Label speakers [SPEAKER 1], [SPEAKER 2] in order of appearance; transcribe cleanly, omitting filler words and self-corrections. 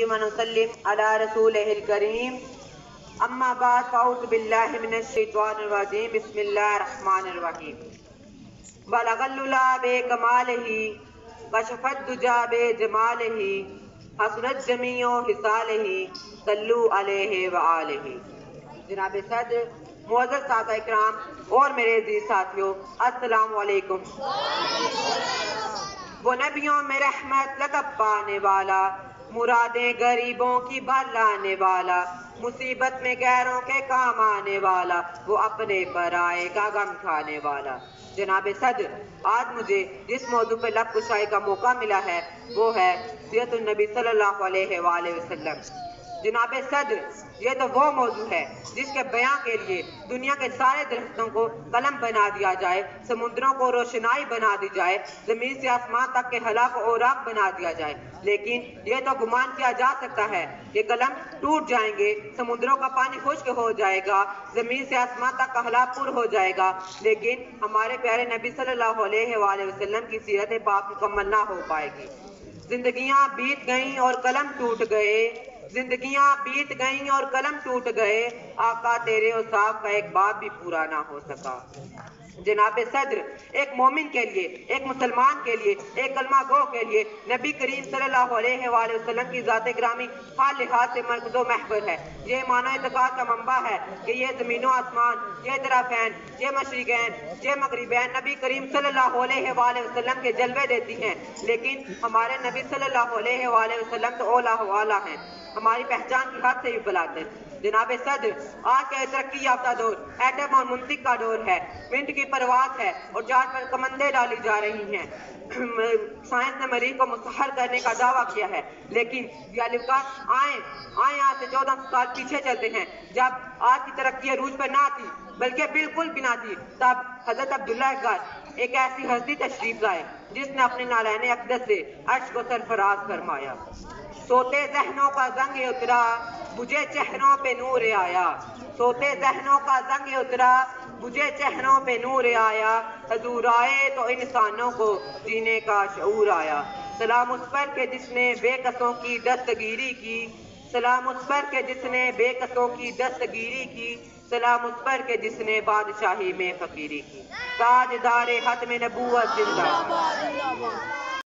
[SPEAKER 1] व नसल्लिम अला रसूलिहिल करीम अम्मा बाद फ़अऊज़ु बिल्लाहि मिनश शैतानिर रजीम बिस्मिल्लाहिर रहमानिर रहीम बलगल उला बे कमालिही कशफत दुजा बे जमालिही हसरत जमीओ हिसालिही सल्लू अलैहि व आलिही। जनाब सदर, मुअज़्ज़ज़ सादा इकराम और मेरे अज़ीज़ साथियों, अस्सलामु अलैकुम। वो नबियों में रहमत लक़ब पाने वाला, मुरादें गरीबों की भर लाने वाला, मुसीबत में गैरों के काम आने वाला, वो अपने पर आए का गम खाने वाला। जनाब सदर, आज मुझे जिस मौजू पर लब कुशाई का मौका मिला है वो है सीरतुन नबी सल्लल्लाहु अलैहि वसल्लम। जनाब सदर, ये तो वो मौजू है जिसके बयां के लिए दुनिया के सारे दरख्तों को कलम बना दिया जाए, समुद्रों को रोशनाई बना दी जाए, जमीन से आसमान तक के हला को औराक बना दिया जाए, लेकिन ये तो गुमान किया जा सकता है कि कलम टूट जाएंगे, समुद्रों का पानी खुश्क हो जाएगा, जमीन से आसमान तक का हला पुर हो जाएगा, लेकिन हमारे प्यारे नबी सल्लल्लाहु अलैहि वसल्लम की सीरत पाक मुकम्मल ना हो पाएगी। जिंदगियां बीत गईं और कलम टूट गए, जिंदगियां बीत गईं और कलम टूट गए, आका तेरे औसाफ का एक बात भी पूरा ना हो सका। जनाब सदर, एक मोमिन के लिए, एक मुसलमान के लिए, एक कलमा गो के लिए नबी करीम सल्लल्लाहु अलैहि वसल्लम की ज़ात ग्रामी हर लिहाज से मरकज़ो महफर है। ये मानो इत्तेकाद का मंबा है कि ये ज़मीनो आसमान, ये तरफ़ैन, ये मशरिक़ैन, ये मगरिबैन नबी करीम सल्लल्लाहु अलैहि वसल्लम के जलवे देती हैं, लेकिन हमारे नबी सल्लल्लाहु अलैहि वसल्लम तो औला वाला हैं, हमारी पहचान की हद से भी बुलंद है। जनाब सदर, आज का तरक्की याफ्ता दौर एटम और मुंतिक का दौर है, विंड की परवाज है और जहाज पर कमंदे डाली जा रही हैं। साइंस ने मरीज को मुसहर करने का दावा किया है, लेकिन आए आज से 14 साल पीछे चलते हैं, जब आज की तरक्की अरूज पर ना थी बल्कि बिल्कुल भी ना थी, तब हजरत अब्दुल्लाह घर एक ऐसी हस्ती तशरीफ लाए जिसने अपने नालैने अक़दस से अर्श को सरफराज फरमाया। सोते ज़हनों का जंग उतरा, बुझे चेहरों पे नूर आया, सोते ज़हनों का जंग उतरा, बुझे चेहरों पे नूर आया, हजूर आए तो इंसानों को जीने का शऊर आया। सलाम उस पर के जिसने बेकसों की दस्तगीरी की, सलाम उस पर के जिसने बेकसों की दस्तगीरी की, सलाम उस पर के जिसने बादशाही में फकीरी की। ताजदारे हत्म नबूवत जिंदाबाद।